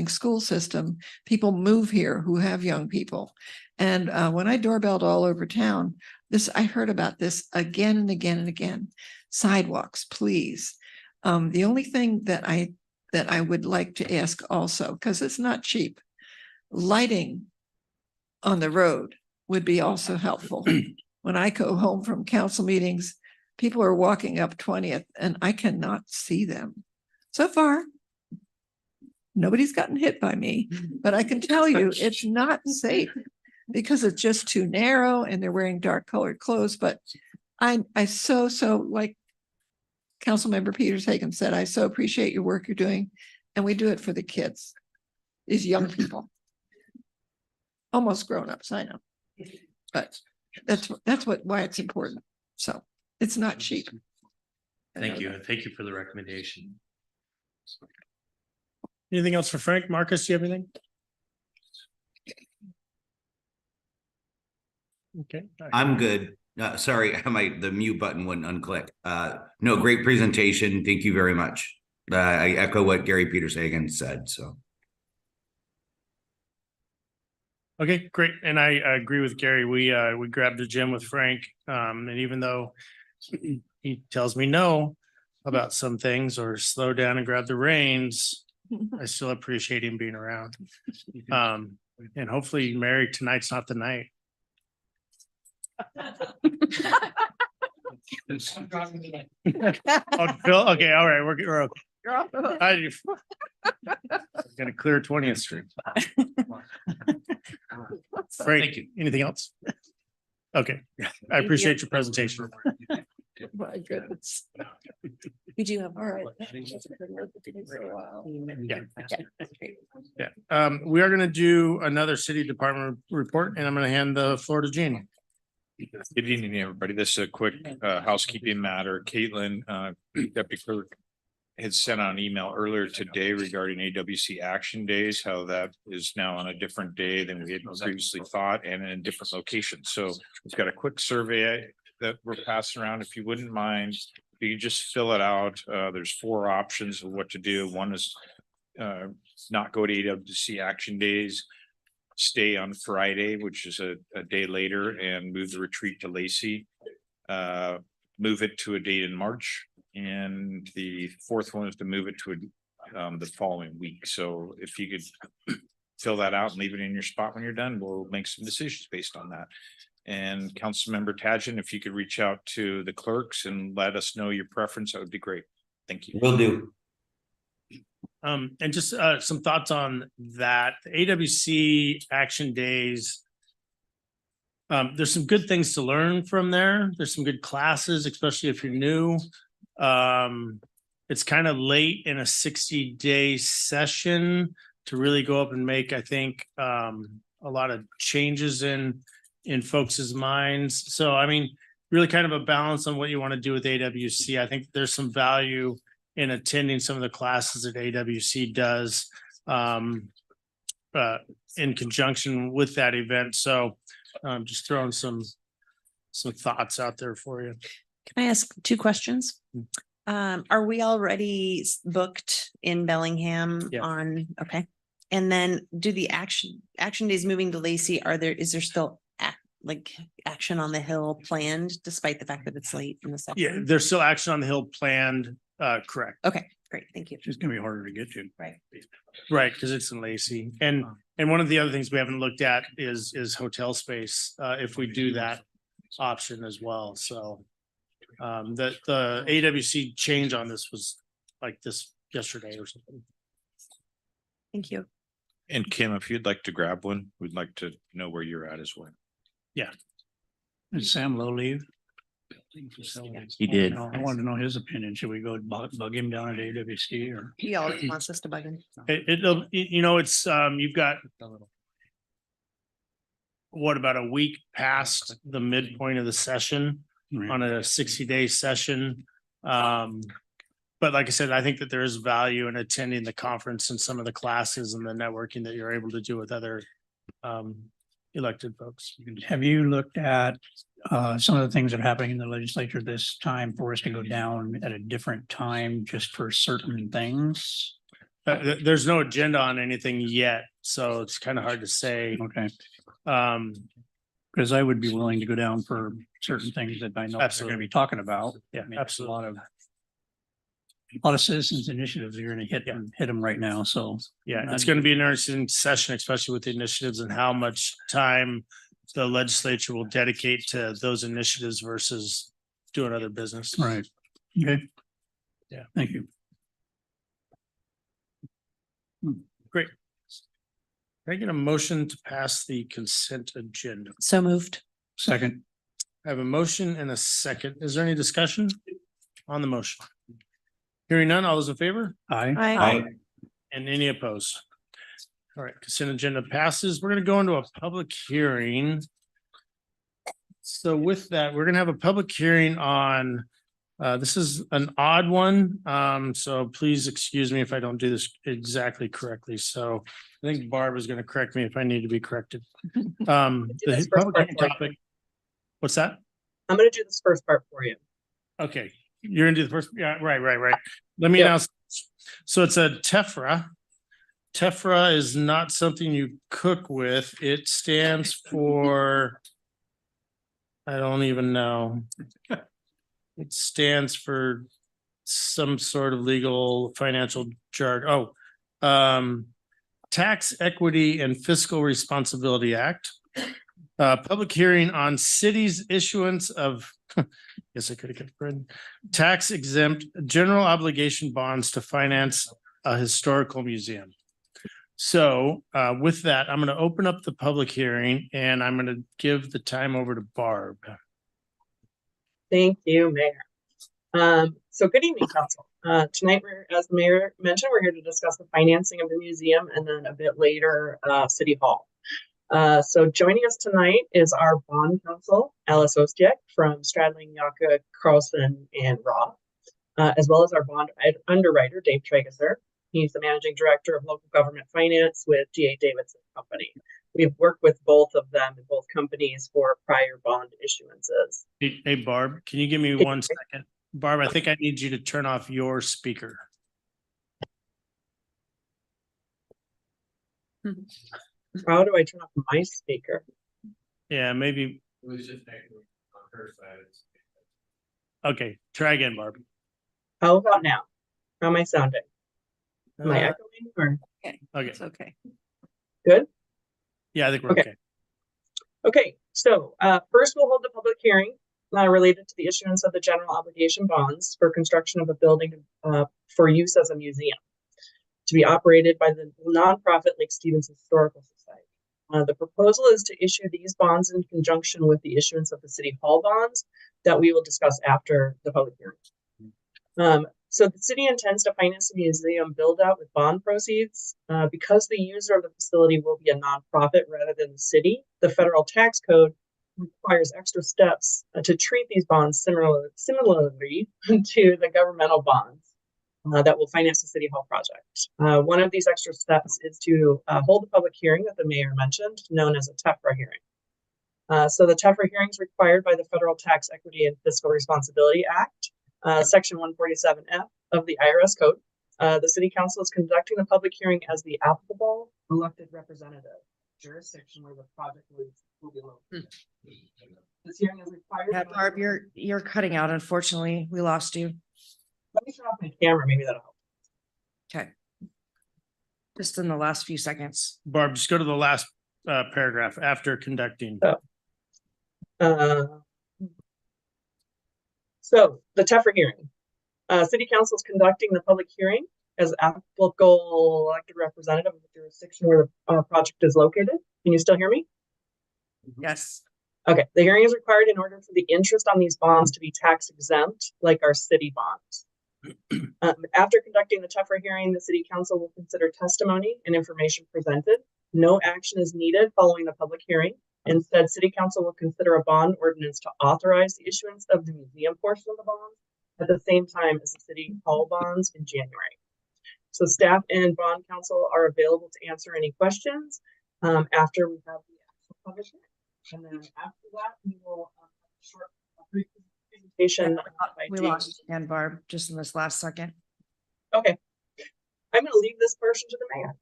existing school system. People move here who have young people. And when I doorbelled all over town, I heard about this again and again and again. Sidewalks, please. The only thing that I would like to ask also, because it's not cheap, lighting on the road would be also helpful. When I go home from council meetings, people are walking up 20th and I cannot see them. So far, nobody's gotten hit by me, but I can tell you it's not safe because it's just too narrow and they're wearing dark colored clothes. But I so like Councilmember Peters Hagan said, I so appreciate your work you're doing. And we do it for the kids, these young people. Almost grown-ups, I know. But that's why it's important. So it's not cheap. Thank you. And thank you for the recommendation. Anything else for Frank? Marcus, do you have anything? Okay. I'm good. Sorry, the mute button wouldn't unclick. No, great presentation. Thank you very much. I echo what Gary Peters Hagan said. So. Okay, great. And I agree with Gary. We grabbed a gym with Frank. And even though he tells me no about some things or slow down and grab the reins, I still appreciate him being around. And hopefully Mary, tonight's not the night. Oh, Phil, okay, all right, we're okay. I'm gonna clear 20th Street. Frank, Thank you. anything else? Okay, I appreciate your presentation. My goodness. We do have. All right. Yeah, we are gonna do another city department report and I'm gonna hand the floor to Gene. Good evening, everybody. This is a quick housekeeping matter. Caitlin, Deputy Clerk, had sent out an email earlier today regarding AWC Action Days, how that is now on a different day than we had previously thought and in a different location. So we've got a quick survey that we're passing around. If you wouldn't mind, you just fill it out. There's 4 options of what to do. One is not go to AWC Action Days, stay on Friday, which is a day later, and move the retreat to Lacey, move it to a date in March. And the 4th one is to move it to the following week. So if you could fill that out and leave it in your spot when you're done, we'll make some decisions based on that. And Councilmember Tadgen, if you could reach out to the clerks and let us know your preference, that would be great. Thank you. Will do. And just some thoughts on that. The AWC Action Days. There's some good things to learn from there. There's some good classes, especially if you're new. It's kind of late in a 60-day session to really go up and make, I think, a lot of changes in folks' minds. So, I mean, really kind of a balance on what you want to do with AWC. I think there's some value in attending some of the classes that AWC does in conjunction with that event. So just throwing some thoughts out there for you. Can I ask 2 questions? Are we already booked in Bellingham on, okay. And then do the action days moving to Lacey, is there still action on the Hill planned despite the fact that it's late in the session? Yeah, there's still action on the Hill planned, correct. Okay, great, thank you. It's gonna be harder to get to. Right. Right, because it's in Lacey. And one of the other things we haven't looked at is hotel space, if we do that option as well. So the AWC change on this was like this yesterday or something. Thank you. And Kim, if you'd like to grab one, we'd like to know where you're at as well. Yeah. Did Sam Lowe leave? He did. I wanted to know his opinion. Should we go bug him down at AWC or? He always wants us to bug him. It'll, it's, you've got what, about a week past the midpoint of the session on a 60-day session. But like I said, I think that there is value in attending the conference and some of the classes and the networking that you're able to do with other elected folks. Have you looked at some of the things that are happening in the legislature this time for us to go down at a different time just for certain things? There's no agenda on anything yet, so it's kind of hard to say. Okay, Um, because I would be willing to go down for certain things that I know they're gonna Absolutely. be talking about. Yeah, I mean, there's absolutely. a lot of citizens initiatives are gonna hit them right now, so. Yeah, it's going to be an interesting session, especially with the initiatives and how much time the legislature will dedicate to those initiatives versus doing other business. Right, okay. Yeah. Thank you. Great. Can I get a motion to pass the consent agenda? So moved. Second, I have a motion and a second. Is there any discussion on the motion? Hearing none, all those in favor aye. and any opposed? All right, consent agenda passes. We're gonna go into a public hearing. So with that, we're gonna have a public hearing on, this is an odd one. So please excuse me if I don't do this exactly correctly. So I think Barb is gonna correct me if I need to be corrected. The public hearing topic. What's that? I'm gonna do this first part for you. Okay, you're gonna do the first, yeah, right. Let me Yep. announce. So it's a tephra. Tephra is not something you cook with. It stands for, I don't even know. It stands for some sort of legal financial jargon. Tax Equity and Fiscal Responsibility Act. Public hearing on city's issuance of, yes, I could have kept reading, tax exempt general obligation bonds to finance a historical museum. So with that, I'm going to open up the public hearing and I'm going to give the time over to Barb. Thank you, Mayor. So good evening, Council. Tonight, as the Mayor mentioned, we're here to discuss the financing of the museum and then a bit later, City Hall. So joining us tonight is our bond counsel, Alice Ostiak from Stradling, Yaka, Carlson, and Roth, as well as our bond underwriter, Dave Trageser. He's the managing director of local government finance with G.A. Davidson Company. We've worked with both of them in both companies for prior bond issuances. Hey, Barb, can you give me 1 second? Barb, I think I need you to turn off your speaker. How do I turn off my speaker? Yeah, maybe. It was just on her side. Okay, try again, Barb. How about now? How am I sounding? Am I Uh, echoing or Okay, It's okay. good? yeah, I think we're Okay. okay. Okay, so first we'll hold the public hearing related to the issuance of the general obligation bonds for construction of a building for use as a museum to be operated by the nonprofit Lake Stevens Historical Society. The proposal is to issue these bonds in conjunction with the issuance of the City Hall bonds that we will discuss after the public hearing. So the city intends to finance the museum build out with bond proceeds. Because the user of the facility will be a nonprofit rather than the city, the federal tax code requires extra steps to treat these bonds similarly to the governmental bonds that will finance the City Hall project. One of these extra steps is to hold a public hearing that the mayor mentioned, known as a TEFRA hearing. So the TEFRA hearing is required by the Federal Tax Equity and Fiscal Responsibility Act, Section 147F of the IRS Code. The City Council is conducting the public hearing as the applicable elected representative jurisdiction where the project will be located. This hearing is required. Yeah, Barb, you're cutting out. Unfortunately, we lost you. Let me turn off my camera, maybe that'll help. Okay. Just in the last few seconds. Barb, just go to the last paragraph after conducting. So the TEFRA hearing. City Council is conducting the public hearing as applicable elected representative of the jurisdiction where the project is located. Can you still hear me? Yes. Okay, the hearing is required in order for the interest on these bonds to be tax exempt, like our city bonds. After conducting the TEFRA hearing, the City Council will consider testimony and information presented. No action is needed following the public hearing. Instead, City Council will consider a bond ordinance to authorize the issuance of the museum portion of the bonds at the same time as the City Hall bonds in January. So staff and bond counsel are available to answer any questions after we have the actual public hearing. And then after that, we will have a short brief presentation. We lost you again, Barb, just in this last second. Okay. I'm gonna leave this portion to the mayor.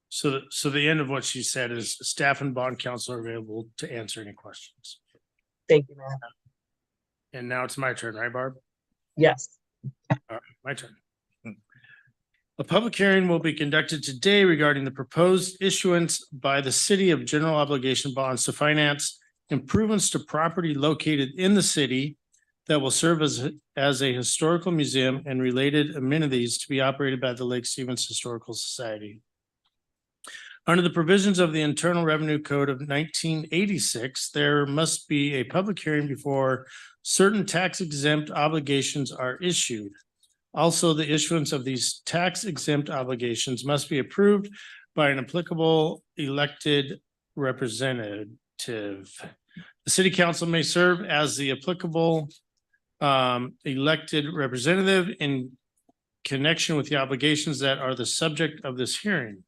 So the end of what she said is staff and bond counsel are available to answer any questions. Thank you, Mayor. And now it's my turn, right, Barb? Yes. All right, my turn. A public hearing will be conducted today regarding the proposed issuance by the city of general obligation bonds to finance improvements to property located in the city that will serve as a historical museum and related amenities to be operated by the Lake Stevens Historical Society. Under the provisions of the Internal Revenue Code of 1986, there must be a public hearing before certain tax exempt obligations are issued. Also, the issuance of these tax exempt obligations must be approved by an applicable elected representative. The city council may serve as the applicable elected representative in connection with the obligations that are the subject of this hearing.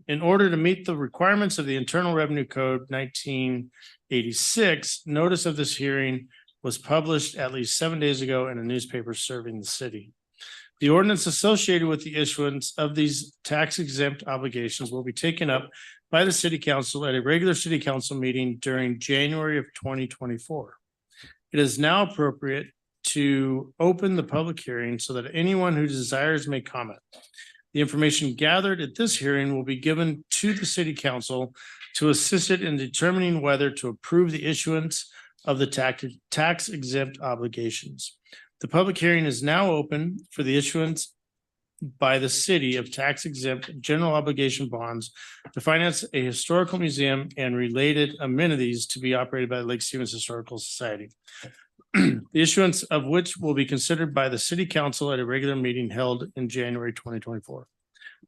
In order to meet the requirements of the Internal Revenue Code 1986, notice of this hearing was published at least 7 days ago in a newspaper serving the city. The ordinance associated with the issuance of these tax exempt obligations will be taken up by the city council at a regular city council meeting during January of 2024. It is now appropriate to open the public hearing so that anyone who desires may comment. The information gathered at this hearing will be given to the city council to assist it in determining whether to approve the issuance of the tax exempt obligations. The public hearing is now open for the issuance by the city of tax exempt general obligation bonds to finance a historical museum and related amenities to be operated by the Lake Stevens Historical Society. The issuance of which will be considered by the city council at a regular meeting held in January 2024.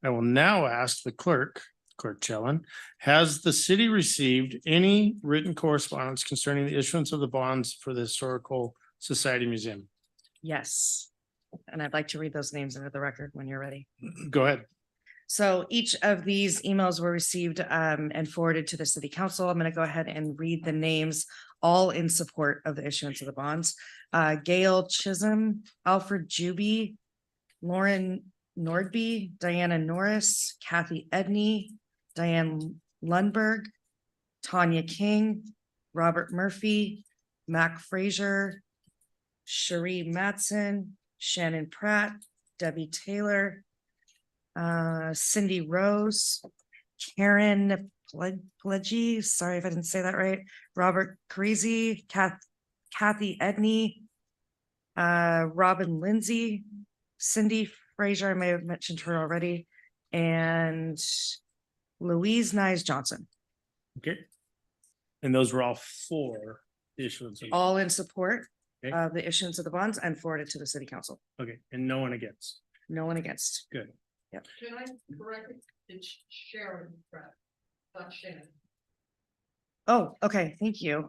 I will now ask the clerk Chellan, has the city received any written correspondence concerning the issuance of the bonds for the Historical Society Museum? Yes. And I'd like to read those names into the record when you're ready. Go ahead. So each of these emails were received and forwarded to the city council. I'm going to go ahead and read the names, all in support of the issuance of the bonds. Gail Chisholm, Alfred Juby, Lauren Nordby, Diana Norris, Kathy Edney, Diane Lundberg, Tanya King, Robert Murphy, Mac Frazier, Cherie Matson, Shannon Pratt, Debbie Taylor, Cindy Rose, Karen Pledgy, sorry if I didn't say that right, Robert Crazy, Kathy Edney, Robin Lindsay, Cindy Frazier, I may have mentioned her already, and Louise Nyes Johnson. Okay. And those were all for the issuance. of- All in support Okay. of the issuance of the bonds and forwarded to the city council. Okay, and no one against. No one against. Good. Yep. Can I correct it? It's Sharon Pratt, not Shannon. Oh, okay, thank you.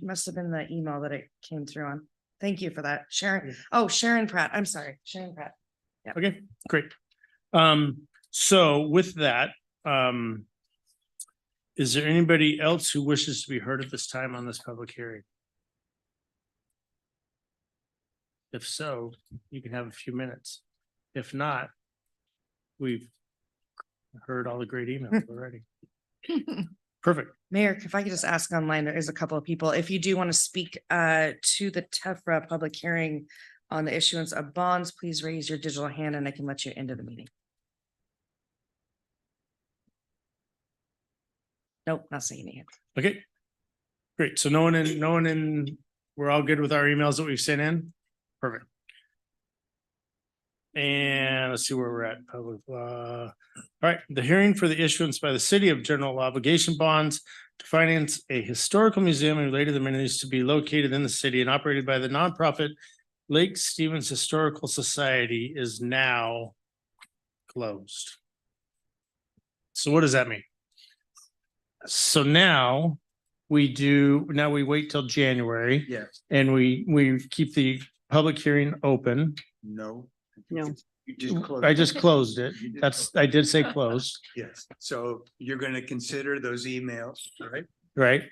Must have been the email that it came through on. Thank you for that, Sharon. Oh, Sharon Pratt. I'm sorry, Sharon Pratt. Okay, great. So with that, is there anybody else who wishes to be heard at this time on this public hearing? If so, you can have a few minutes. If not, we've heard all the great emails already. Perfect. Mayor, if I could just ask online, there is a couple of people, if you do want to speak to the TEFRA public hearing on the issuance of bonds, please raise your digital hand and I can let you into the meeting. Nope, not seeing any hands. Okay. Great. So no one in, we're all good with our emails that we've sent in? Perfect. And let's see where we're at. Public, all right, the hearing for the issuance by the city of general obligation bonds to finance a historical museum and related amenities to be located in the city and operated by the nonprofit Lake Stevens Historical Society is now closed. So what does that mean? So now we wait till January Yes, and we keep the public hearing open. no. No. You just closed. I just closed it. You did That's, close. I did say closed, Yes, so you're gonna consider those emails, right? right?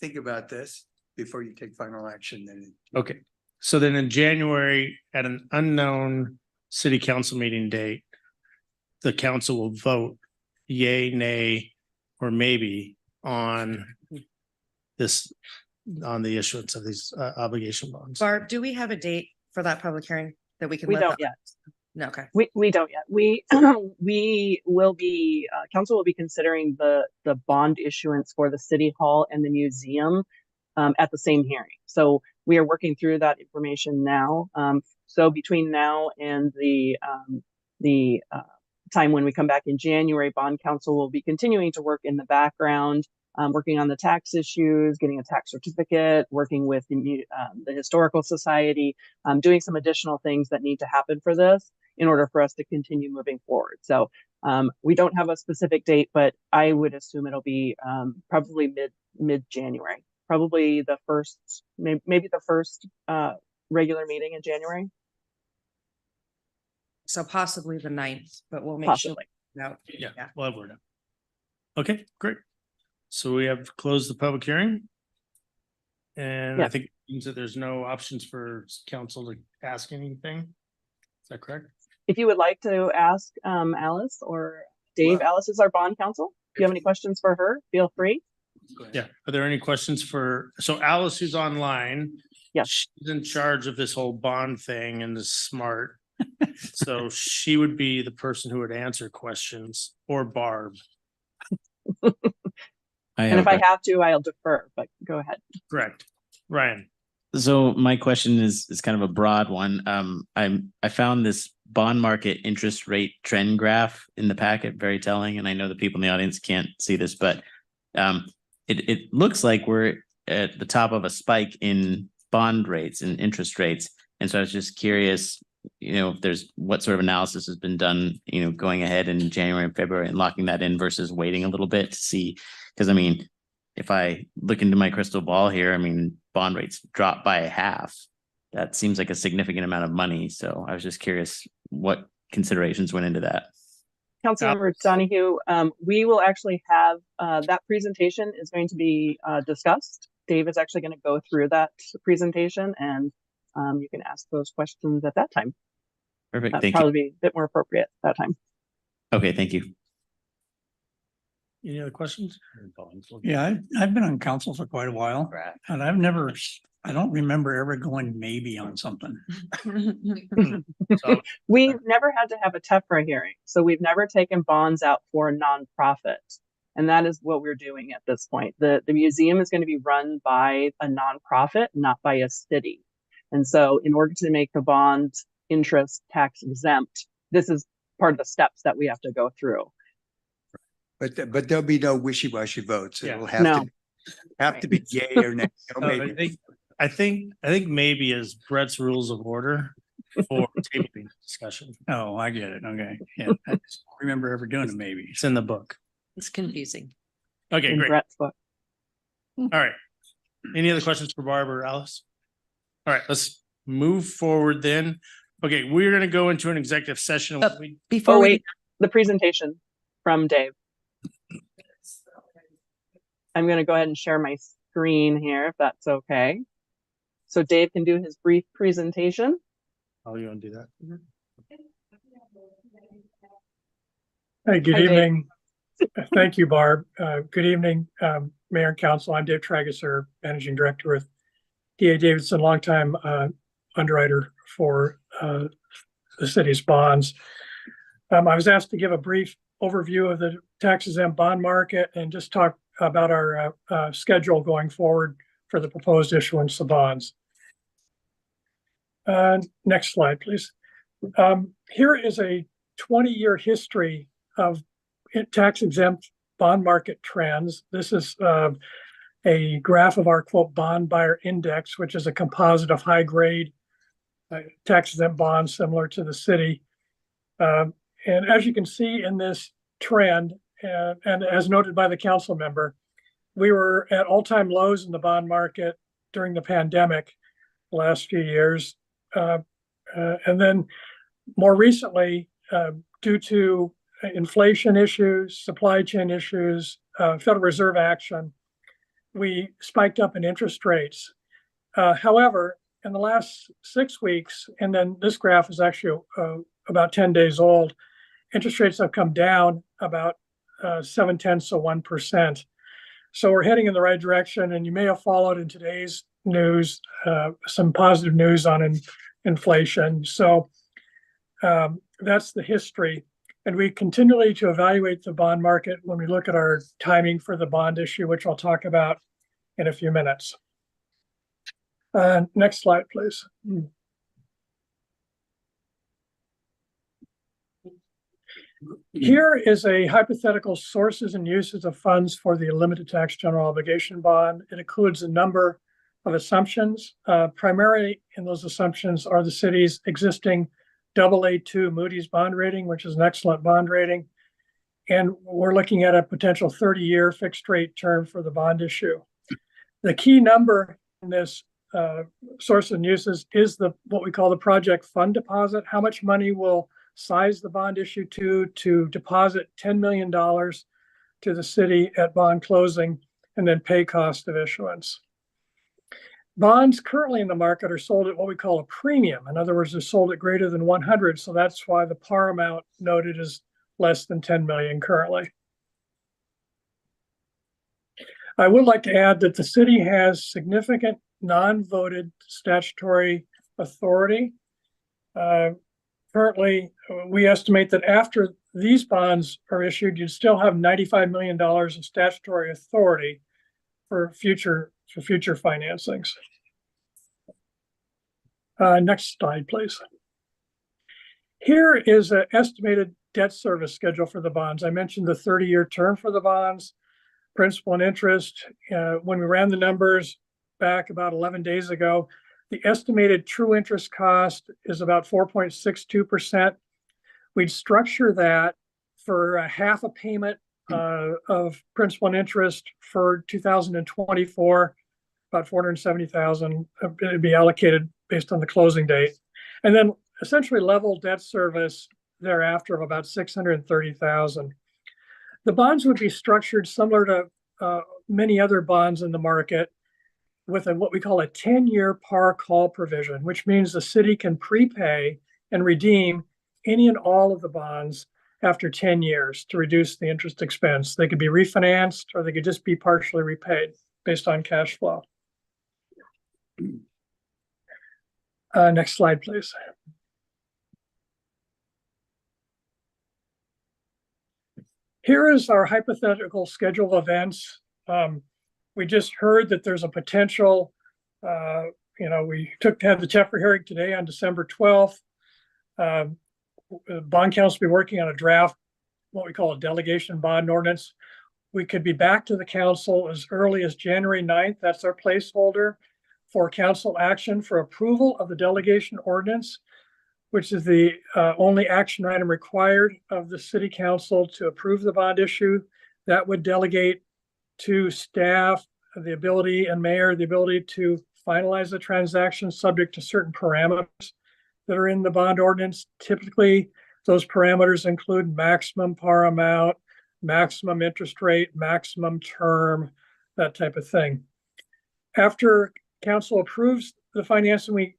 Think about this before you take final action then. Okay. So then in January, at an unknown city council meeting date, the council will vote yay, nay, or maybe on this, on the issuance of these obligation bonds. Barb, do we have a date for that public hearing that we can? We let don't the- yet. No, okay. We don't yet. We will be, council will be considering the bond issuance for the city hall and the museum at the same hearing. So we are working through that information now. So between now and the time when we come back in January, bond council will be continuing to work in the background, working on the tax issues, getting a tax certificate, working with the historical society, doing some additional things that need to happen for this in order for us to continue moving forward. So we don't have a specific date, but I would assume it'll be probably mid-January, probably the first, maybe the first regular meeting in January. So possibly the 9th, but we'll make sure. Possibly. No. Yeah, we'll have word out. Okay, great. So we have closed the public hearing. And I Yeah. think it means that there's no options for council to ask anything. Is that correct? If you would like to ask Alice or Dave, Well- Alice is our bond counsel. If you have any questions for her, feel free. Yeah. Are there any questions for, so Alice who's online? Yes. She's in charge of this whole bond thing and is smart. So she would be the person who would answer questions, or Barb. And if I have to, I'll defer, but go ahead. Correct. Ryan. So my question is kind of a broad one. I found this bond market interest rate trend graph in the packet, very telling. And I know the people in the audience can't see this, but it looks like we're at the top of a spike in bond rates and interest rates. And so I was just curious, if there's what sort of analysis has been done, going ahead in January and February and locking that in versus waiting a little bit to see. Because if I look into my crystal ball here, bond rates dropped by a half. That seems like a significant amount of money. So I was just curious what considerations went into that. Councilmember Donahue, we will actually have that presentation is going to be discussed. Dave is actually going to go through that presentation, and you can ask those questions at that time. Perfect. That'd Thank probably you. be a bit more appropriate that time. Okay. Thank you. Any other questions? Yeah, I've been on council for quite a while and I don't remember ever going maybe on something. So, We've never had to have a TEFRA hearing, so we've never taken bonds out for a nonprofit. And that is what we're doing at this point. The museum is going to be run by a nonprofit, not by a city. And so in order to make the bond interest tax exempt, this is part of the steps that we have to go through. But there'll be no wishy-washy votes. Yeah. It'll have No. to be yay or nay. or no, maybe. I think maybe is Brett's rules of order for tabling discussion. Oh, I get it. Okay. Yeah. I just don't remember ever doing a maybe. It's in the book. It's confusing. Okay, In great. Brett's book. All right. Any other questions for Barb or Alice? All right, let's move forward then. Okay, we're going to go into an executive session. Before Oh, we, wait, the presentation from Dave. I'm going to go ahead and share my screen here, if that's okay. So Dave can do his brief presentation. Oh, you want to do that? Hey, good Hi, Dave. evening. Thank you, Barb. Good evening, Mayor and Council. I'm Dave Trageser, Managing Director with DA Davidson, longtime underwriter for the city's bonds. I was asked to give a brief overview of the tax-exempt bond market and just talk about our schedule going forward for the proposed issuance of bonds. Next slide, please. Here is a 20-year history of tax-exempt bond market trends. This is a graph of our quote bond buyer index, which is a composite of high-grade tax-exempt bonds similar to the city. And as you can see in this trend, and as noted by the council member, we were at all-time lows in the bond market during the pandemic the last few years. And then more recently, due to inflation issues, supply chain issues, Federal Reserve action, we spiked up in interest rates. However, in the last 6 weeks, and then this graph is actually about 10 days old, interest rates have come down about 0.7%. So we're heading in the right direction, and you may have followed in today's news some positive news on inflation. So that's the history. And we continually to evaluate the bond market when we look at our timing for the bond issue, which I'll talk about in a few minutes. Next slide, please. Here is a hypothetical sources and uses of funds for the limited tax general obligation bond. It includes a number of assumptions. Primarily in those assumptions are the city's existing AA2 Moody's bond rating, which is an excellent bond rating. And we're looking at a potential 30-year fixed rate term for the bond issue. The key number in this source and uses is what we call the project fund deposit. How much money will size the bond issue to deposit $10 million to the city at bond closing and then pay cost of issuance. Bonds currently in the market are sold at what we call a premium. In other words, they're sold at greater than 100. So that's why the par amount noted is less than 10 million currently. I would like to add that the city has significant non-voted statutory authority. Currently, we estimate that after these bonds are issued, you'd still have $95 million of statutory authority for future financings. Next slide, please. Here is an estimated debt service schedule for the bonds. I mentioned the 30-year term for the bonds, principal and interest. When we ran the numbers back about 11 days ago, the estimated true interest cost is about 4.62%. We'd structure that for half a payment of principal and interest for 2024, about $470,000. It'd be allocated based on the closing date, and then essentially level debt service thereafter of about $630,000. The bonds would be structured similar to many other bonds in the market, with what we call a 10-year par call provision, which means the city can prepay and redeem any and all of the bonds after 10 years to reduce the interest expense. They could be refinanced or they could just be partially repaid based on cash flow. Next slide, please. Here is our hypothetical schedule of events. We just heard that there's a potential, we had the TEFRA hearing today on December 12th. Bond Council will be working on a draft, what we call a delegation bond ordinance. We could be back to the council as early as January 9th. That's our placeholder for council action for approval of the delegation ordinance, which is the only action item required of the city council to approve the bond issue. That would delegate to staff the ability and mayor the ability to finalize the transaction subject to certain parameters that are in the bond ordinance. Typically, those parameters include maximum par amount, maximum interest rate, maximum term, that type of thing. After council approves the financing, we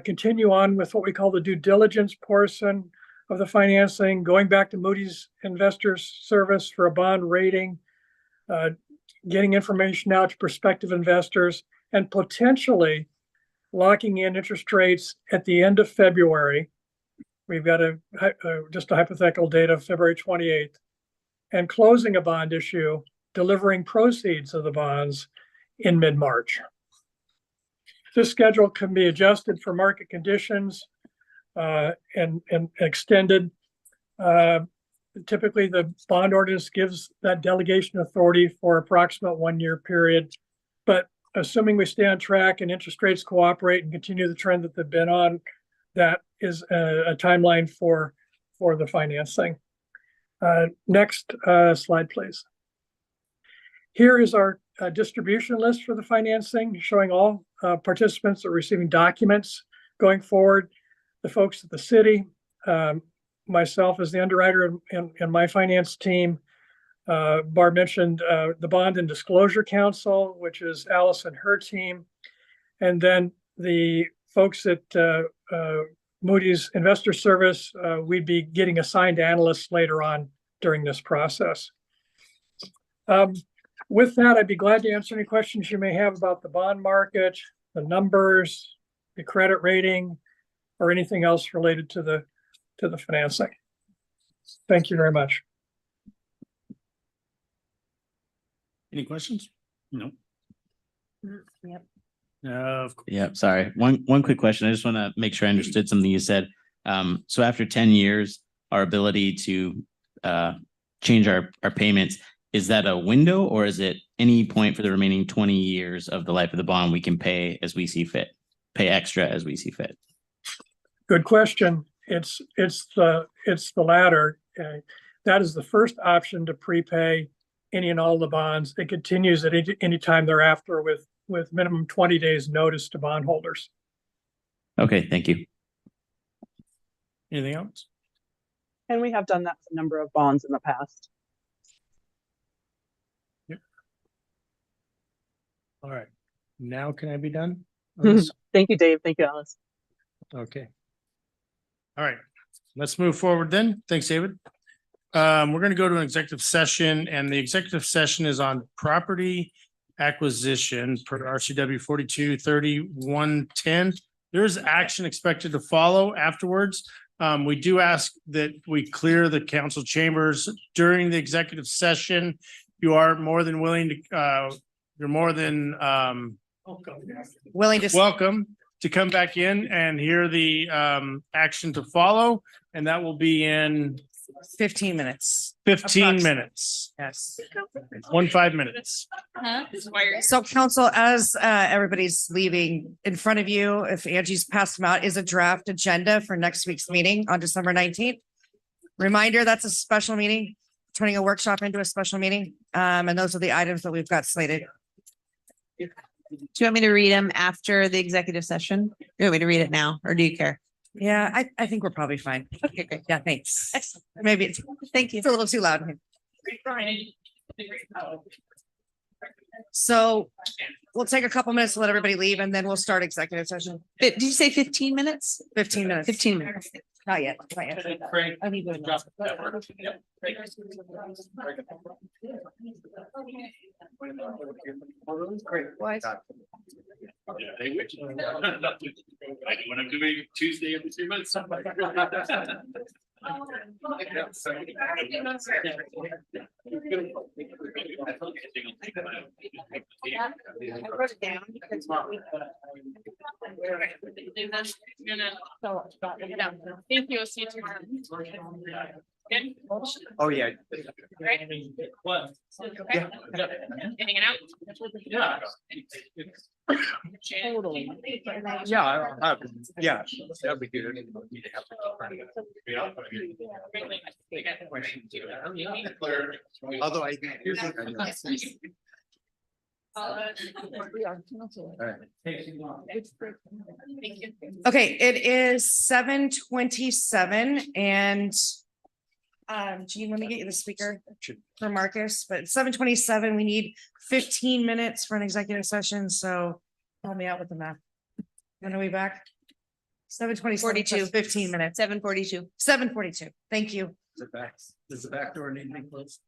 continue on with what we call the due diligence portion of the financing, going back to Moody's Investors Service for a bond rating, getting information out to prospective investors, and potentially locking in interest rates at the end of February. We've got just a hypothetical date of February 28th, and closing a bond issue, delivering proceeds of the bonds in mid-March. This schedule can be adjusted for market conditions and extended. Typically, the bond ordinance gives that delegation authority for approximate 1-year period. But assuming we stay on track and interest rates cooperate and continue the trend that they've been on, that is a timeline for the financing. Next slide, please. Here is our distribution list for the financing, showing all participants that are receiving documents going forward, the folks at the city, myself as the underwriter and my finance team. Barb mentioned the Bond and Disclosure Council, which is Alice and her team, and then the folks at Moody's Investor Service, we'd be getting assigned analysts later on during this process. With that, I'd be glad to answer any questions you may have about the bond market, the numbers, the credit rating, or anything else related to the financing. Thank you very much. Any questions? No. Yep. Yeah, sorry. One quick question. I just want to make sure I understood something you said. So after 10 years, our ability to change our payments, is that a window, or is it any point for the remaining 20 years of the life of the bond we can pay as we see fit, pay extra as we see fit? Good question. It's the latter. That is the first option to prepay any and all the bonds. It continues at any time thereafter with minimum 20 days notice to bondholders. Okay, thank you. Anything else? And we have done that for a number of bonds in the past. All right. Now can I be done? Thank you, Dave. Thank you, Alice. Okay. All right, let's move forward then. Thanks, David. We're going to go to an executive session, and the executive session is on property acquisition per RCW 423110. There's action expected to follow afterwards. We do ask that we clear the council chambers during the executive session. You are more than willing to, you're more than Willing to. welcome to come back in and hear the action to follow, and that will be in 15 minutes. 15 minutes. Yes. 15 minutes. So council, as everybody's leaving, in front of you, if Angie's passed them out, is a draft agenda for next week's meeting on December 19th. Reminder, that's a special meeting, turning a workshop into a special meeting. And those are the items that we've got slated. Do you want me to read them after the executive session? Do you want me to read it now, or do you care? Yeah, I think we're probably fine. Okay, great. Yeah, thanks. Excellent. Maybe it's, Thank you. it's a little too loud. So we'll take a couple minutes to let everybody leave, and then we'll start executive session. Did you say 15 minutes? 15 minutes. 15 minutes. Not yet. Not yet. I need to announce it. Why? I do what I'm doing Tuesday every 3 months. I wrote it down because Thank you. See you tomorrow. Good. Oh, yeah. Right? What? Okay. Hanging out? Yeah. Totally. Yeah, yeah, that'd be good. Although I. Okay, it is 7:27 and Gene, let me get you the speaker for Marcus, but 7:27, we need 15 minutes for an executive session, so help me out with the math. When are we back? 7:27, 42. 15 minutes, 7:42. 7:42. Thank you. Does the back door need to be closed?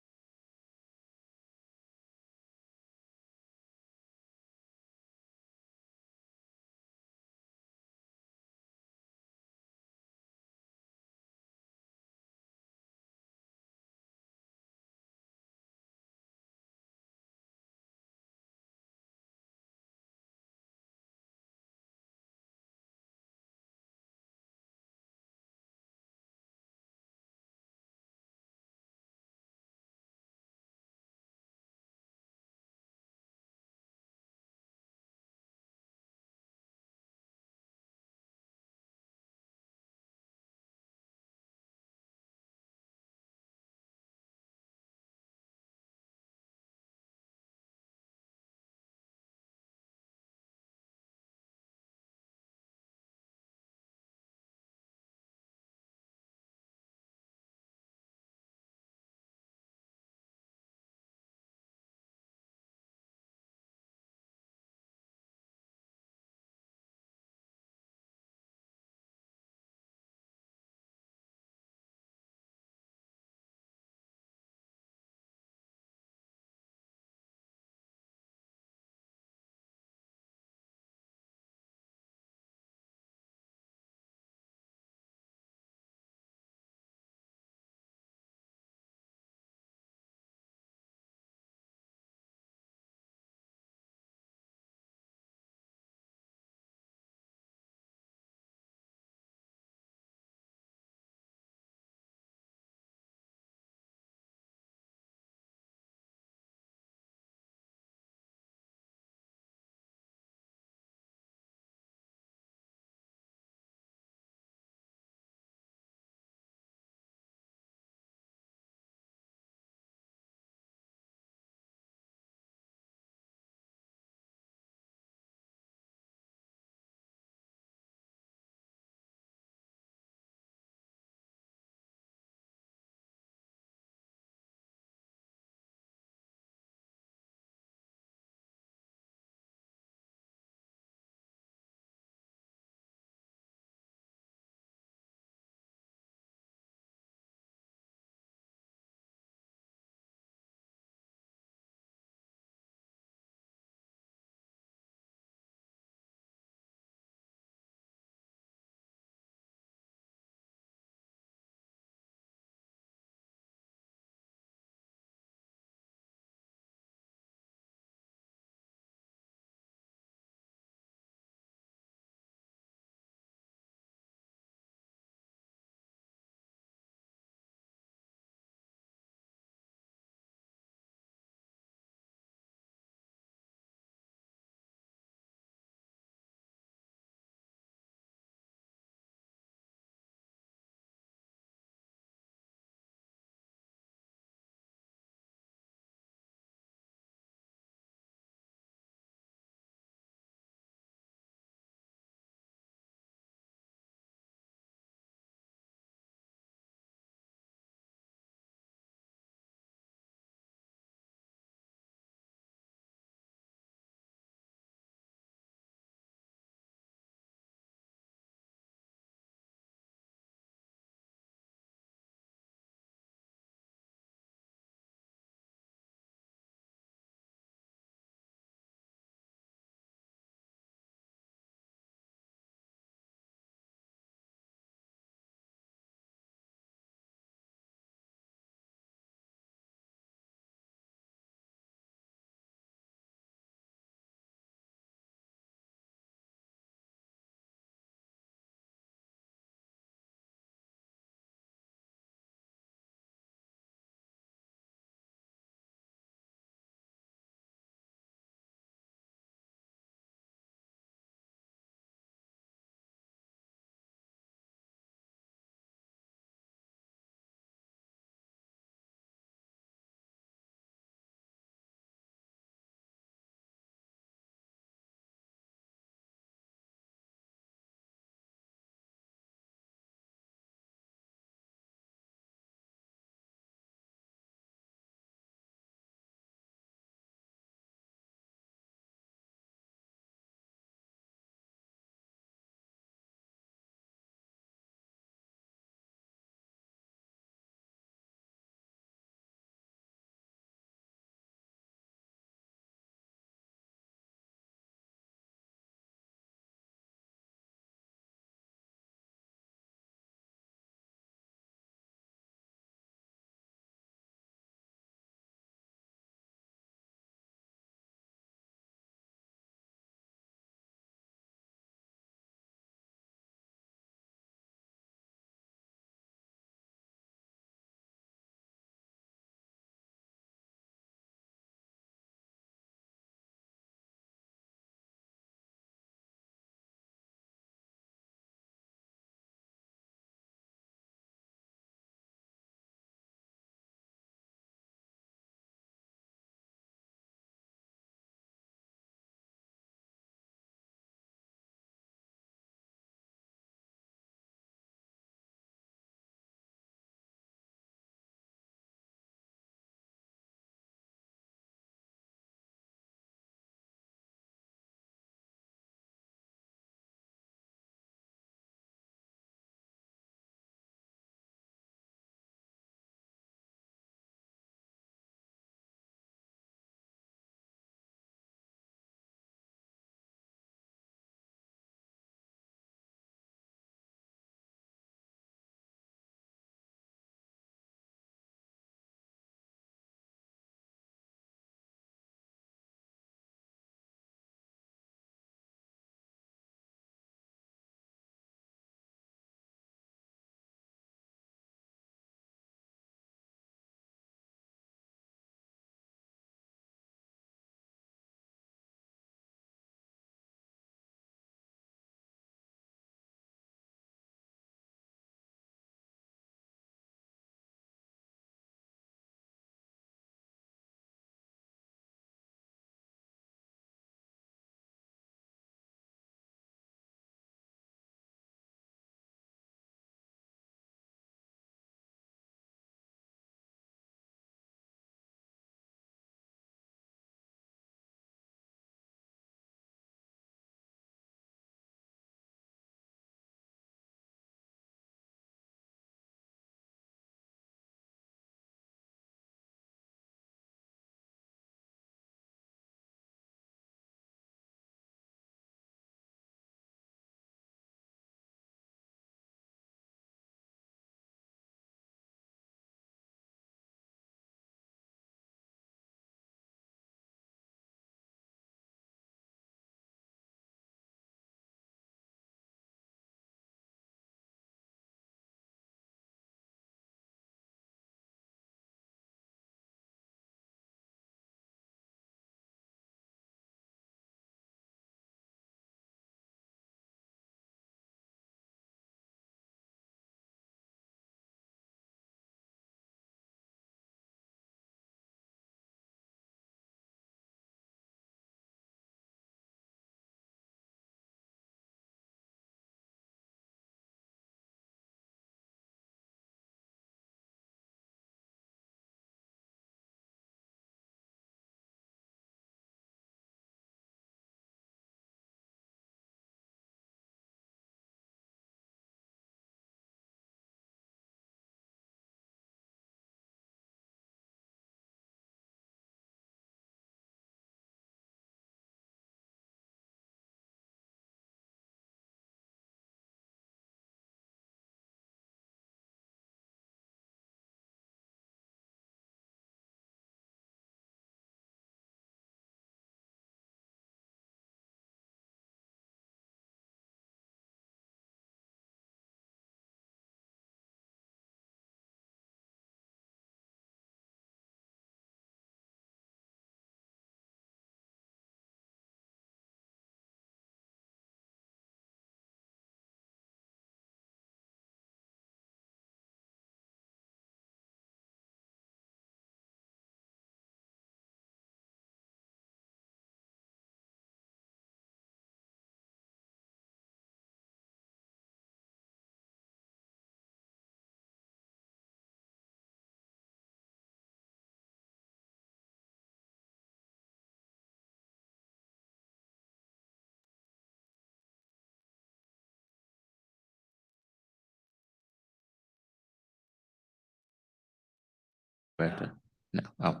Do I have to? No, oh.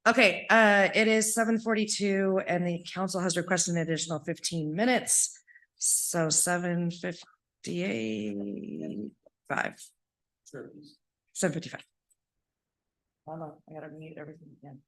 Okay, it is 7:42 and the council has requested an additional 15 minutes. So 7:58, 7:55. Hold on, I gotta mute everything again.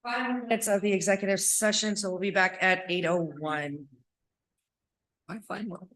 Minutes of the executive session, so we'll be back at 8:01. I find one.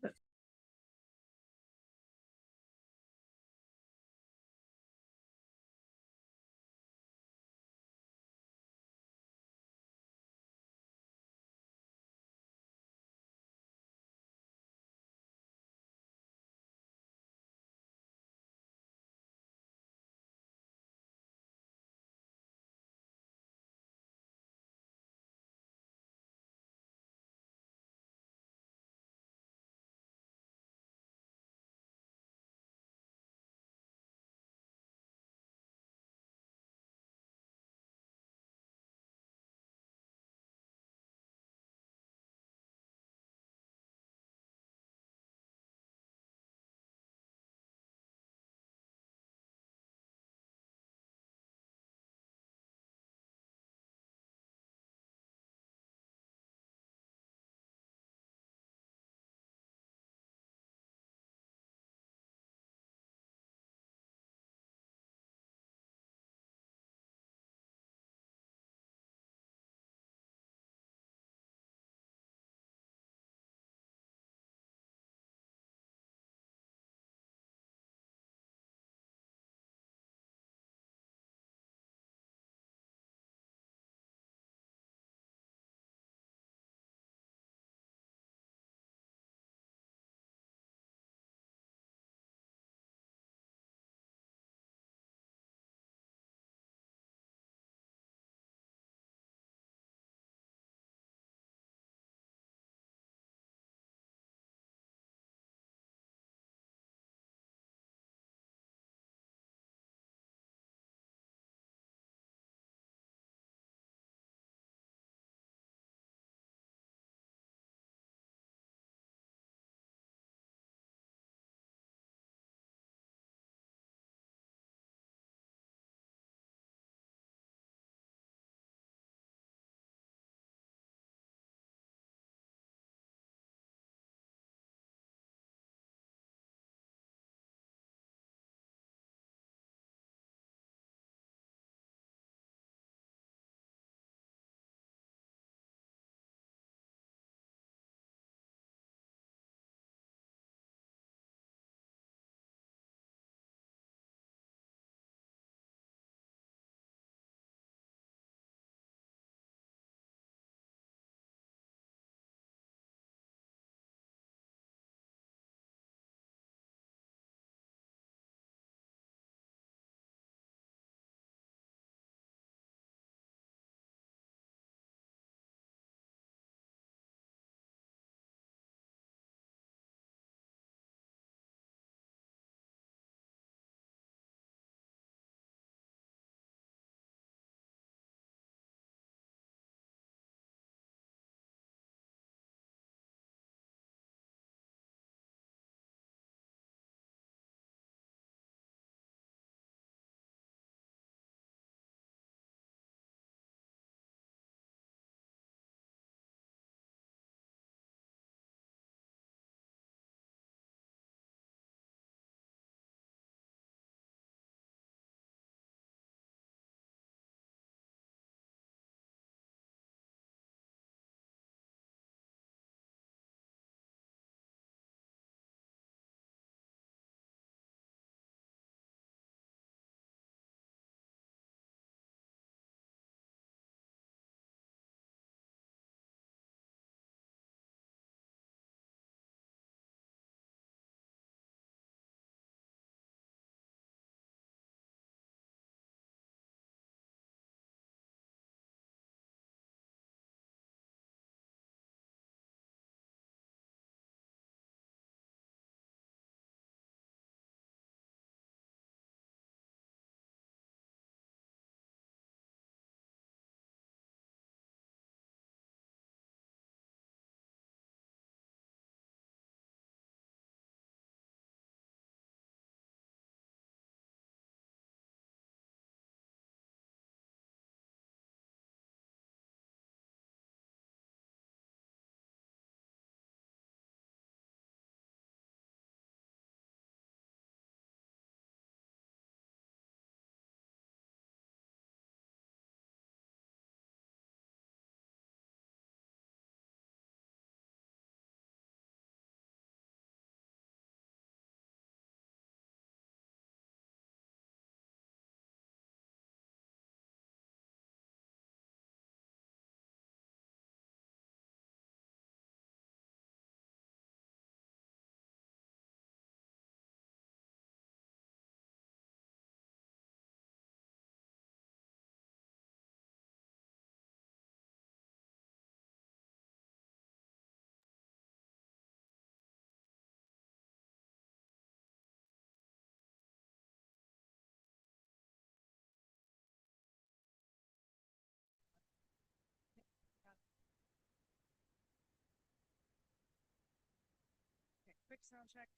sound check.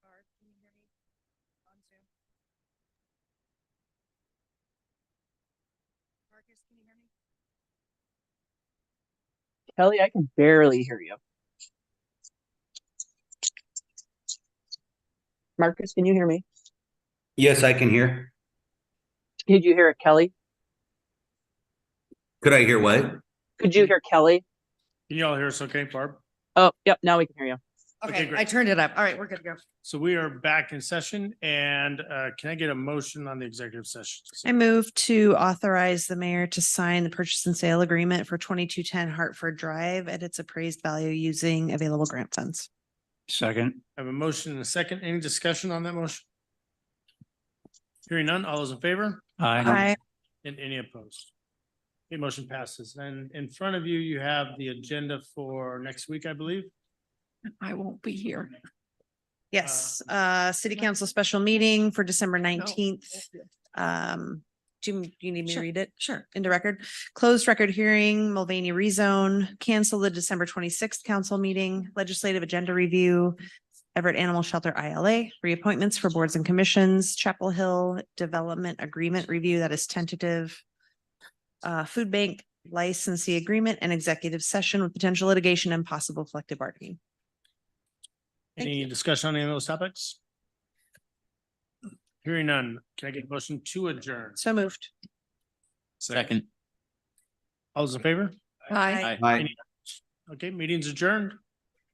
Barb, can you hear me on Zoom? Marcus, can you hear me? Kelly, I can barely hear you. Marcus, can you hear me? Yes, I can hear. Did you hear it, Kelly? Could I hear what? Could you hear Kelly? Can you all hear us okay, Barb? Oh, yep, now we can hear you. Okay, Okay, great. I turned it up. All right, we're good to go. So we are back in session and can I get a motion on the executive session? I move to authorize the mayor to sign the purchase and sale agreement for 2210 Hartford Drive at its appraised value using available grant funds. Second. I have a motion and a second. Any discussion on that motion? Hearing none, all those in favor Aye. and any opposed? The motion passes. And in front of you, you have the agenda for next week, I believe. I won't be here. Yes, city council special meeting for December 19th. Do you need me to Sure. read it? Sure. Into record, closed record hearing, Mulvaney rezone, cancel the December 26th council meeting, legislative agenda review, Everett Animal Shelter ILA, reappointments for boards and commissions, Chapel Hill Development Agreement Review that is tentative, food bank licensee agreement and executive session with potential litigation and possible collective bargaining. Any discussion on any of those topics? Hearing none, can I get a motion to adjourn? So moved. Second. All those in favor? Bye. Aye. Okay, meeting's adjourned.